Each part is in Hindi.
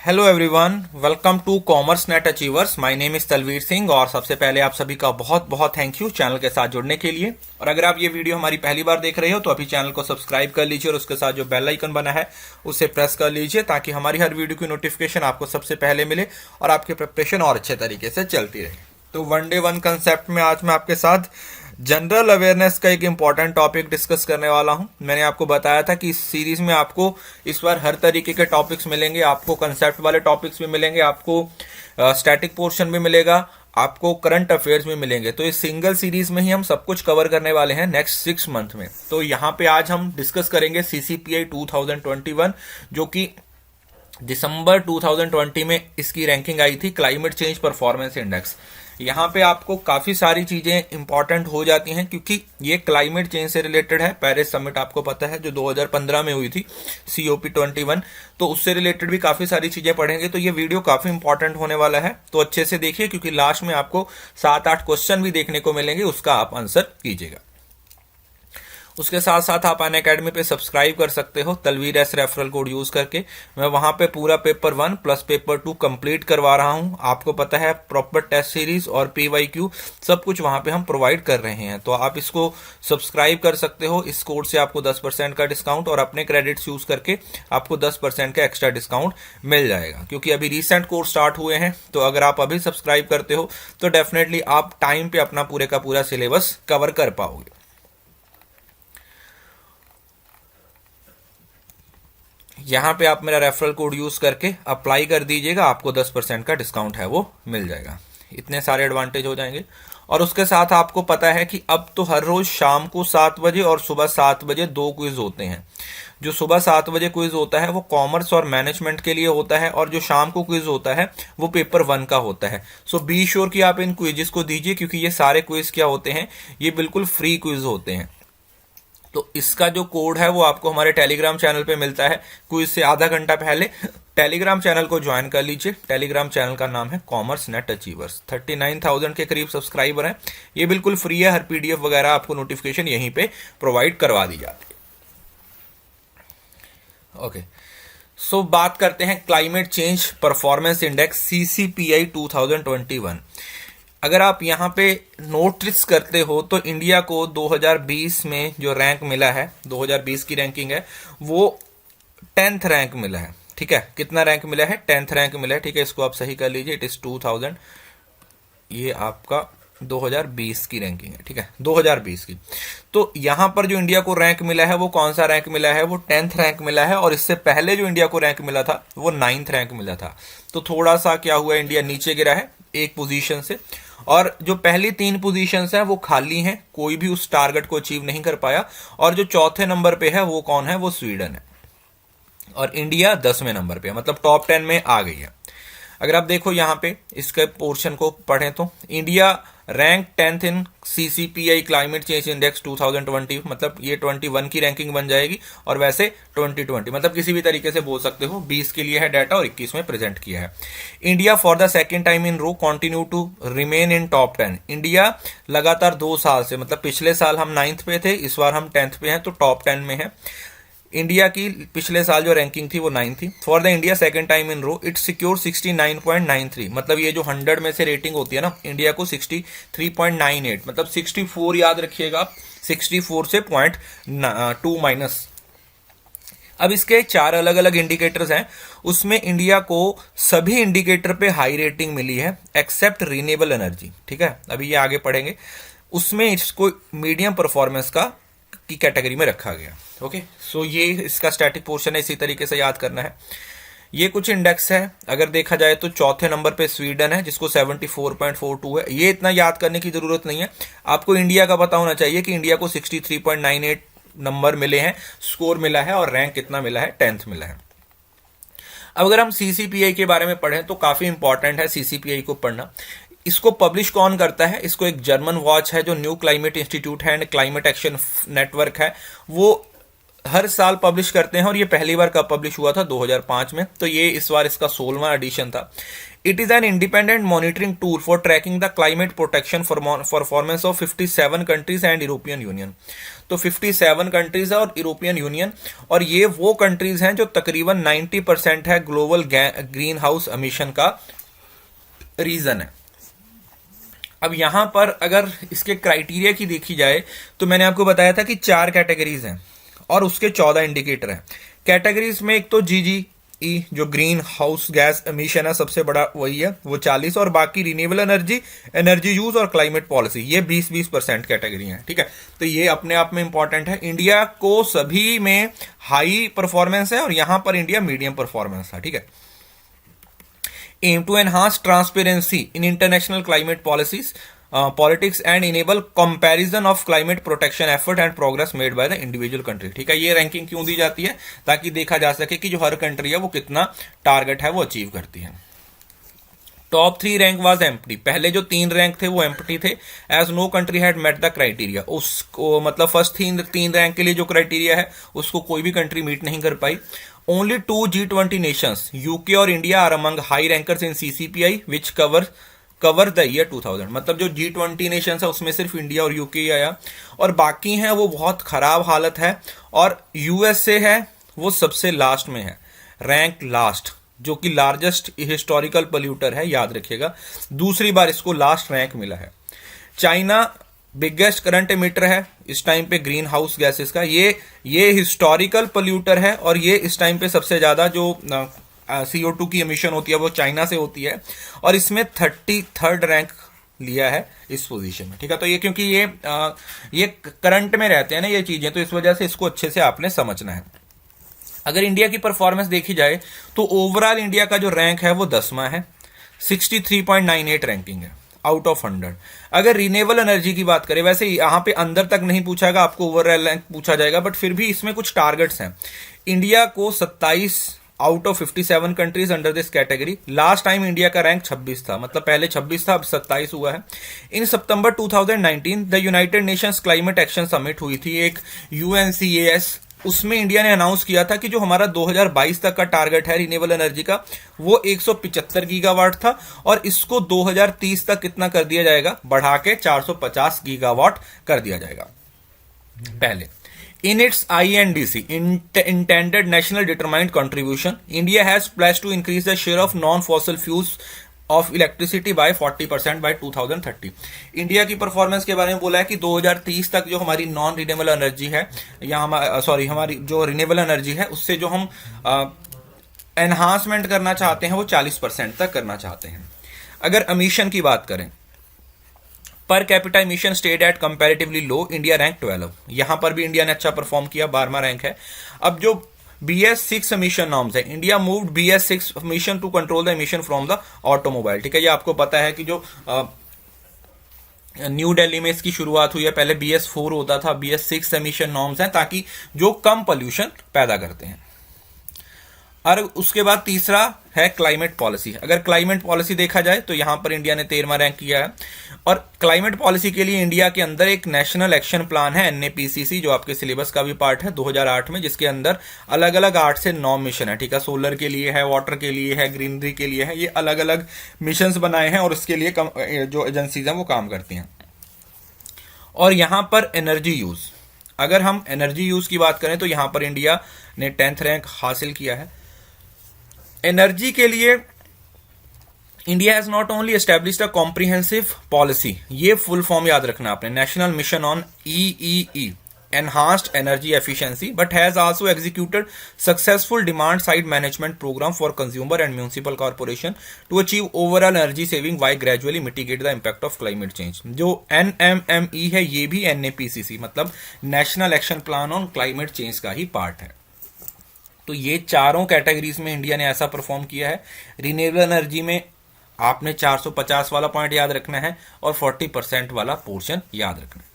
Hello everyone, welcome to Commerce Net Achievers. My name is Talveer Singh और सबसे पहले आप सभी का बहुत बहुत थैंक यू चैनल के साथ जुड़ने के लिए। और अगर आप ये वीडियो हमारी पहली बार देख रहे हो तो अभी चैनल को सब्सक्राइब कर लीजिए और उसके साथ जो बेल आइकन बना है उसे प्रेस कर लीजिए ताकि हमारी हर वीडियो की नोटिफिकेशन आपको सबसे पहले मिले और आपकी प्रिपरेशन और अच्छे तरीके से चलती रहे। तो वन डे वन कंसेप्ट में आज मैं आपके साथ जनरल अवेयरनेस का एक इंपॉर्टेंट टॉपिक डिस्कस करने वाला हूं। मैंने आपको बताया था कि इस सीरीज में आपको इस बार हर तरीके के टॉपिक्स मिलेंगे। आपको कंसेप्ट वाले टॉपिक्स भी मिलेंगे, आपको स्टैटिक पोर्शन भी मिलेगा, आपको करंट अफेयर्स भी मिलेंगे। तो इस सिंगल सीरीज में ही हम सब कुछ कवर करने वाले हैं नेक्स्ट 6 मंथ में। तो यहाँ पे आज हम डिस्कस करेंगे सीसीपीआई 2021, जो कि दिसंबर 2020 में इसकी रैंकिंग आई थी, क्लाइमेट चेंज परफॉर्मेंस इंडेक्स। यहाँ पे आपको काफी सारी चीजें इंपॉर्टेंट हो जाती हैं क्योंकि ये क्लाइमेट चेंज से रिलेटेड है। पेरिस समिट आपको पता है जो 2015 में हुई थी, COP21, तो उससे रिलेटेड भी काफी सारी चीजें पढ़ेंगे। तो ये वीडियो काफी इंपॉर्टेंट होने वाला है, तो अच्छे से देखिए क्योंकि लास्ट में आपको 7-8 क्वेश्चन भी देखने को मिलेंगे, उसका आप आंसर कीजिएगा। उसके साथ साथ आप अनअकैडमी पे सब्सक्राइब कर सकते हो Talveer S referral code use करके। मैं वहां पे पूरा पेपर 1 प्लस पेपर 2 कंप्लीट करवा रहा हूं। आपको पता है प्रॉपर टेस्ट सीरीज और PYQ सब कुछ वहां पे हम प्रोवाइड कर रहे हैं, तो आप इसको सब्सक्राइब कर सकते हो। इस कोड से आपको 10% का डिस्काउंट और अपने क्रेडिट्स यूज करके आपको 10% का एक्स्ट्रा डिस्काउंट मिल जाएगा। क्योंकि अभी रिसेंट कोर्स स्टार्ट हुए हैं, तो अगर आप अभी सब्सक्राइब करते हो तो डेफिनेटली आप टाइम पे अपना पूरे का पूरा सिलेबस कवर कर पाओगे। यहाँ पे आप मेरा रेफरल कोड यूज करके अप्लाई कर दीजिएगा, आपको 10% का डिस्काउंट है वो मिल जाएगा। इतने सारे एडवांटेज हो जाएंगे। और उसके साथ आपको पता है कि अब तो हर रोज शाम को 7 बजे और सुबह 7 बजे 2 क्विज होते हैं। जो सुबह 7 बजे क्विज होता है वो कॉमर्स और मैनेजमेंट के लिए होता है, और जो शाम को क्विज होता है वो पेपर 1 का होता है। सो बी श्योर कि आप इन क्विजेस को दीजिए क्योंकि ये सारे क्विज क्या होते हैं, ये बिल्कुल फ्री क्विज होते हैं। तो इसका जो कोड है वो आपको हमारे टेलीग्राम चैनल पे मिलता है क्विज से आधा घंटा पहले। टेलीग्राम चैनल को ज्वाइन कर लीजिए। टेलीग्राम चैनल का नाम है कॉमर्स नेट अचीवर्स। 39,000 के करीब सब्सक्राइबर हैं। ये बिल्कुल फ्री है, हर PDF वगैरह आपको नोटिफिकेशन यहीं पे प्रोवाइड करवा दी जाती है। ओके, सो बात करते हैं climate change performance index CCPI 2021। अगर आप यहाँ पे नोटिस करते हो तो इंडिया को 2020 में जो रैंक मिला है, 2020 की रैंकिंग है, वो 10th रैंक मिला है। ठीक है, कितना रैंक मिला है? 10th रैंक मिला है। ठीक है, इसको आप सही कर लीजिए, इट इज 2000, ये आपका 2020 की रैंकिंग है। ठीक है, 2020 की। तो यहां पर जो इंडिया को रैंक मिला है वो कौन सा रैंक मिला है? वो 10th रैंक मिला है। और इससे पहले जो इंडिया को रैंक मिला था वो 9th रैंक मिला था। तो थोड़ा सा क्या हुआ, इंडिया नीचे गिरा है एक पोजीशन से, और जो पहली 3 पोजीशंस हैं वो खाली हैं, कोई भी उस टारगेट को अचीव नहीं कर पाया। और जो चौथे नंबर पे है वो कौन है? वो स्वीडन है। और इंडिया 10वें नंबर पे है, मतलब टॉप 10 में आ गई है। अगर आप देखो यहाँ पे इसके पोर्शन को पढ़ें तो इंडिया रैंक 10th इन CCPI क्लाइमेट चेंज इंडेक्स 2020, मतलब ये 21 की रैंकिंग बन जाएगी। और वैसे 2020 मतलब किसी भी तरीके से बोल सकते हो, 20 के लिए है डाटा और 21 में प्रेजेंट किया है। India for the second time in row continue to remain in top 10। India लगातार 2 साल से, मतलब पिछले साल हम 9th पे थे, इस बार हम 10th पे हैं, तो टॉप 10 में है। इंडिया की पिछले साल जो रैंकिंग थी वो 9 थी। For the India second time in row it secure 69.93, मतलब ये जो 100 में से रेटिंग होती है ना, इंडिया को 63.98, मतलब 64 याद रखिएगा आप, 64 से 0.2 माइनस। अब इसके 4 अलग अलग इंडिकेटर्स हैं, उसमें इंडिया को सभी इंडिकेटर पे हाई रेटिंग मिली है एक्सेप्ट रिन्यूएबल एनर्जी। ठीक है, अभी ये आगे पढ़ेंगे। उसमें इसको मीडियम परफॉर्मेंस का की कैटेगरी में रखा गया। ओके, सो ये इसका स्टैटिक पोर्शन है, इसी तरीके से याद करना है। ये कुछ इंडेक्स है, अगर देखा जाए तो चौथे नंबर पे स्वीडन है जिसको 74.42 है। ये इतना याद करने की जरूरत नहीं है, आपको इंडिया का पता होना चाहिए कि इंडिया को 63.98 नंबर मिले हैं, स्कोर मिला है, और रैंक कितना मिला है? 10th मिला है। अब अगर हम CCPI के बारे में पढ़ें तो काफी इंपॉर्टेंट है CCPI को पढ़ना। इसको पब्लिश कौन करता है? इसको एक जर्मन वॉच है जो न्यू क्लाइमेट इंस्टीट्यूट है एंड क्लाइमेट एक्शन नेटवर्क है, वो हर साल पब्लिश करते हैं और ये पहली बार कब पब्लिश हुआ था, 2005 में, तो ये इस बार इसका 16वां एडिशन था। It is an independent monitoring tool for tracking the climate protection performance of 57 countries and European union. तो 57 कंट्रीज है और यूरोपियन यूनियन, और ये वो कंट्रीज हैं जो तकरीबन 90% है ग्लोबल ग्रीन हाउस एमिशन का रीजन है। अब यहां पर अगर इसके क्राइटेरिया की देखी जाए तो मैंने आपको बताया था कि 4 कैटेगरीज हैं और उसके 14 इंडिकेटर हैं। कैटेगरीज में एक तो GGE जो ग्रीन हाउस गैस एमिशन है, सबसे बड़ा वही है, वो 40, और बाकी रिन्यूएबल एनर्जी, एनर्जी यूज और क्लाइमेट पॉलिसी, ये 20-20% कैटेगरी है। ठीक है, तो ये अपने आप में इंपॉर्टेंट है। इंडिया को सभी में हाई परफॉर्मेंस है और यहां पर इंडिया मीडियम परफॉर्मेंस है। ठीक है, aim to enhance transparency in international climate policies, politics and enable comparison of climate protection effort and progress made by the individual country। ठीक है, ये रैंकिंग क्यों दी जाती है, ताकि देखा जा सके कि जो हर कंट्री है वो कितना टारगेट है वो अचीव करती है। टॉप 3 रैंक वाज एम्प्टी, पहले जो 3 रैंक थे वो एम्प्टी थे, as no country had met the criteria. उसको मतलब फर्स्ट 3 रैंक के लिए जो क्राइटेरिया है उसको कोई भी कंट्री मीट नहीं कर पाई। Only 2 G20 nations, UK और India are among high rankers in CCPI which cover the year 2000। मतलब जो G20 nations है उसमें सिर्फ इंडिया और यूके आया, और बाकी हैं वो बहुत खराब हालत है, और USA है वो सबसे लास्ट में है, रैंक लास्ट, जो कि लार्जेस्ट हिस्टोरिकल पोल्यूटर है, याद रखिएगा, दूसरी बार इसको लास्ट रैंक मिला है। चाइना बिगेस्ट करंट एमिटर है इस टाइम पे ग्रीन हाउस गैसेस का, ये हिस्टोरिकल पोल्यूटर है, और ये इस टाइम पे सबसे ज्यादा जो CO2 की एमिशन होती है वो चाइना से होती है, और इसमें 33rd रैंक लिया है इस पोजीशन में। ठीक है, तो ये क्योंकि ये करंट में रहते हैं ना ये चीजें, तो इस वजह से इसको अच्छे से आपने समझना है। अगर इंडिया की परफॉर्मेंस देखी जाए तो ओवरऑल इंडिया का जो रैंक है वो 10वां है, 63.98 रैंकिंग है आउट ऑफ 100। अगर रिन्यूएबल एनर्जी की बात करें, वैसे यहां पे अंदर तक नहीं पूछाएगा, आपको ओवरऑल रैंक पूछा जाएगा, बट फिर भी इसमें कुछ टारगेट्स हैं। इंडिया को 27 out of 57 countries under this category. Last time India का रैंक 26 था, मतलब पहले 26 था, अब 27 हुआ है। इन सितंबर 2019 the United Nations climate action summit हुई थी, एक UNCAS, उसमें इंडिया ने अनाउंस किया था कि जो हमारा 2022 तक का टारगेट है रिन्यूएबल एनर्जी का वो 175 गीगावाट था, और इसको 2030 तक कितना कर दिया जाएगा, बढ़ा के 450 गीगावाट कर दिया जाएगा। पहले in its INDC intended national determined contribution, India has placed to increase the share of non fossil fuels of electricity by 40% by 2030। India की परफॉर्मेंस के बारे में बोला है कि 2030 तक जो हमारी नॉन रिन्यूएबल एनर्जी है, या हमारी जो रिन्यूएबल एनर्जी है उससे जो हम एनहांसमेंट करना चाहते हैं वो 40% तक करना चाहते हैं। अगर एमिशन की बात करें, per capita emission stayed at comparatively low, India rank 12, यहां पर भी इंडिया ने अच्छा परफॉर्म किया, 12वां रैंक है। अब जो BS6 emission norms है, India moved BS6 emission to control the emission from the automobile. ठीक है, ये आपको पता है कि जो न्यू दिल्ली में इसकी शुरुआत हुई है, पहले BS4 होता था, BS6 emission norms है ताकि जो कम पोल्यूशन पैदा करते हैं। और उसके बाद तीसरा है क्लाइमेट पॉलिसी। अगर क्लाइमेट पॉलिसी देखा जाए तो यहां पर इंडिया ने 13वां रैंक किया है, और क्लाइमेट पॉलिसी के लिए इंडिया के अंदर एक नेशनल एक्शन प्लान है NAPCC, जो आपके सिलेबस का भी पार्ट है 2008 में, जिसके अंदर अलग अलग 8 से 9 मिशन है। ठीक है, सोलर के लिए है, वाटर के लिए है, ग्रीनरी के लिए है, ये अलग अलग मिशन बनाए हैं और उसके लिए जो एजेंसीज हैं वो काम करती हैं। और यहां पर एनर्जी यूज, अगर हम एनर्जी यूज की बात करें तो यहां पर इंडिया ने 10th रैंक हासिल किया है। एनर्जी के लिए India has not only established a comprehensive policy, ये फुल फॉर्म याद रखना आपने, national mission on EEE enhanced energy efficiency, but has also executed successful demand side management programme for consumer and municipal corporation to achieve overall energy saving why gradually mitigate the impact of climate change. जो NMME है ये भी NAPCC मतलब national action plan on climate change का ही पार्ट है। तो ये चारों कैटेगरीज में इंडिया ने ऐसा परफॉर्म किया है। रिन्यूएबल एनर्जी में आपने 450 वाला पॉइंट याद रखना है और 40% वाला पोर्शन याद रखना है।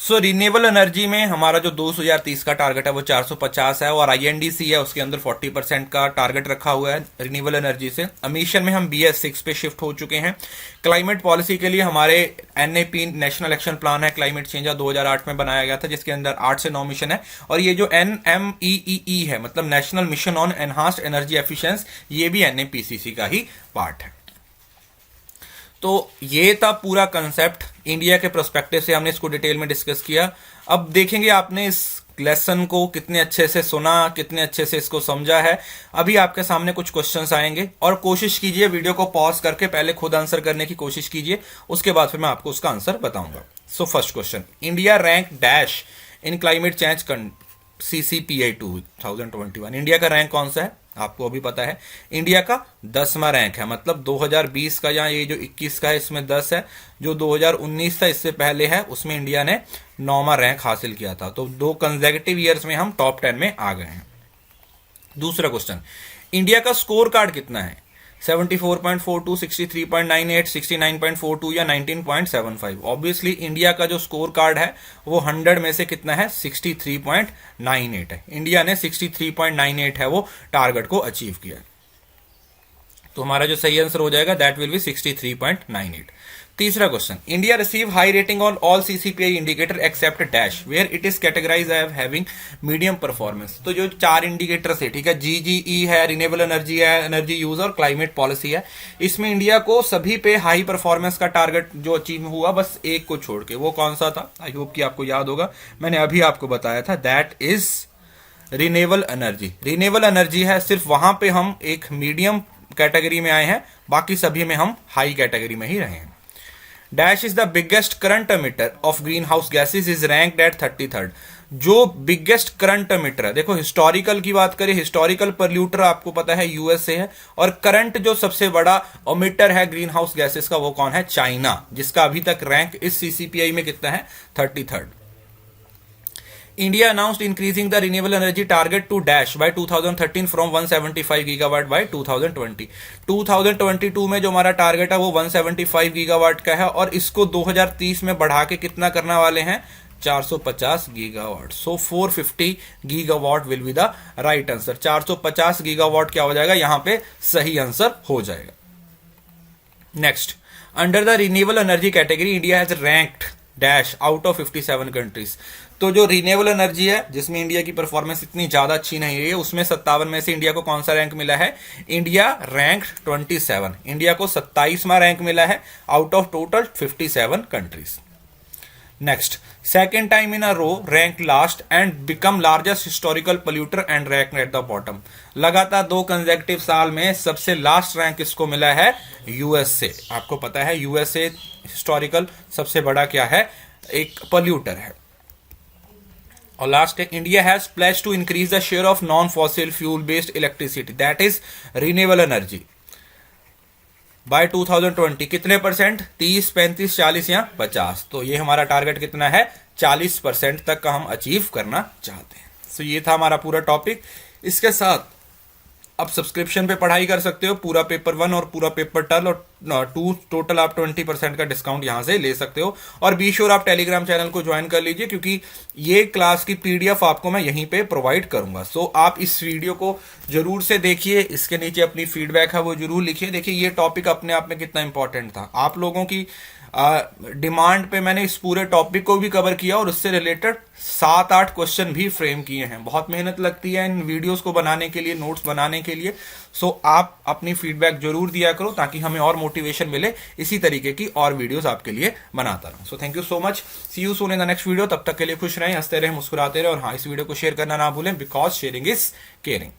सो रिन्यूएबल एनर्जी में हमारा जो 2030 का टारगेट है वो 450 है, और आईएनडीसी है उसके अंदर 40% का टारगेट रखा हुआ है रिन्यूएबल एनर्जी से। एमिशन में हम BS6 पे शिफ्ट हो चुके हैं। क्लाइमेट पॉलिसी के लिए हमारे NAP नेशनल एक्शन प्लान है क्लाइमेट चेंज 2008 में बनाया गया था, जिसके अंदर 8 से 9 मिशन है। और ये जो NMEEE है, मतलब national mission on enhanced energy efficiency, ये भी NAPCC का ही पार्ट है। तो ये था पूरा कंसेप्ट इंडिया के प्रोस्पेक्टिव से, हमने इसको डिटेल में डिस्कस किया। अब देखेंगे आपने इस लेसन को कितने अच्छे से सुना, कितने अच्छे से इसको समझा है। अभी आपके सामने कुछ क्वेश्चंस आएंगे और कोशिश कीजिए वीडियो को पॉज करके पहले खुद आंसर करने की कोशिश कीजिए, उसके बाद फिर मैं आपको उसका आंसर बताऊंगा। So first question, India rank dash in climate change CCPI 2021। India का रैंक कौन सा है? आपको अभी पता है, इंडिया का 10वां रैंक है। मतलब 2020 का, या ये जो 21 का है इसमें 10 है, जो 2019 था इससे पहले है उसमें इंडिया ने 9वां रैंक हासिल किया था। तो 2 कंसेक्यूटिव ईयर्स में हम टॉप 10 में आ गए हैं। दूसरा क्वेश्चन, इंडिया का स्कोर कार्ड कितना है? 74.42, 63.98, 69.42 या 19.75। ऑब्वियसली इंडिया का जो स्कोर कार्ड है वो 100 में से कितना है? 63.98 है। इंडिया ने 63.98 है वो टारगेट को अचीव किया। तो हमारा जो सही आंसर हो जाएगा दैट विल बी 63.98। तीसरा question, India receive high rating on all CCPI indicator except dash where it is categorise as having medium performance. तो जो 4 इंडिकेटर्स है, ठीक है, GGE है, रिन्यूएबल एनर्जी है, एनर्जी यूज और क्लाइमेट पॉलिसी है, इसमें इंडिया को सभी पे हाई परफॉर्मेंस का टारगेट जो अचीव हुआ, बस एक को छोड़ के। वो कौन सा था? आई होप कि आपको याद होगा, मैंने अभी आपको बताया था, that is renewable energy. Renewable energy है, सिर्फ वहां पे हम एक मीडियम कैटेगरी में आए हैं, बाकी सभी में हम हाई कैटेगरी में ही रहे हैं। Dash is the biggest current emitter of green house gases is ranked at 33rd। जो बिगेस्ट करंट एमिटर है, देखो हिस्टोरिकल की बात करें, हिस्टोरिकल पोल्यूटर आपको पता है USA है, और करंट जो सबसे बड़ा एमिटर है ग्रीन हाउस गैसेज का वो कौन है? चाइना, जिसका अभी तक रैंक इस CCPI में कितना है? 33rd। India announced increasing the renewable energy target to dash by 2013 from 175 gigawatt by 2020। 2022 में जो हमारा टारगेट है वो 175 गीगावाट का है, और इसको 2030 में बढ़ा के कितना करने वाले हैं? 450 gigawatt. So 450 gigawatt will be the right answer. 450 gigawatt क्या हो जाएगा? यहां पे सही आंसर हो जाएगा। Next, under the renewable energy category India has ranked dash out of 57 countries. तो जो रिन्यूएबल एनर्जी है जिसमें इंडिया की परफॉर्मेंस इतनी ज्यादा अच्छी नहीं रही है, उसमें 57 में से इंडिया को कौन सा रैंक मिला है? India rank 27। इंडिया को 27वां रैंक मिला है out of total 57 countries. Next, second time in a row rank last and become largest historical polluter and rank at the bottom. लगातार 2 कंसेक्यूटिव साल में सबसे लास्ट रैंक किसको मिला है? USA। आपको पता है USA हिस्टोरिकल सबसे बड़ा क्या है? एक पोल्यूटर है। और लास्ट है, India has pledge to increase the share of non fossil fuel based electricity that is renewable energy by 2020। कितने परसेंट? 30, 35, 40 या 50। तो ये हमारा टारगेट कितना है? 40% तक का हम अचीव करना चाहते हैं। सो ये था हमारा पूरा टॉपिक। इसके साथ आप सब्सक्रिप्शन पे पढ़ाई कर सकते हो, पूरा पेपर 1 और पूरा पेपर 2 टोटल आप 20% का डिस्काउंट यहां से ले सकते हो। और बी श्योर आप टेलीग्राम चैनल को ज्वाइन कर लीजिए, क्योंकि ये क्लास की PDF आपको मैं यहीं पे प्रोवाइड करूंगा। सो आप इस वीडियो को जरूर से देखिए, इसके नीचे अपनी फीडबैक है वो जरूर लिखिए। देखिए ये टॉपिक अपने आप में कितना इंपॉर्टेंट था, आप लोगों की डिमांड पे मैंने इस पूरे टॉपिक को भी कवर किया और उससे रिलेटेड 7-8 क्वेश्चन भी फ्रेम किए हैं। बहुत मेहनत लगती है इन वीडियोस को बनाने के लिए, नोट्स बनाने के लिए। सो आप अपनी फीडबैक जरूर दिया करो ताकि हमें और मोटिवेशन मिले इसी तरीके की और वीडियोस आपके लिए बनाता रहूं। So thank you so much, see you soon in the next video. तब तक के लिए खुश रहें, हंसते रहें, मुस्कुराते रहें, और हाँ, इस वीडियो को शेयर करना ना भूलें, बिकॉज शेयरिंग इज केयरिंग।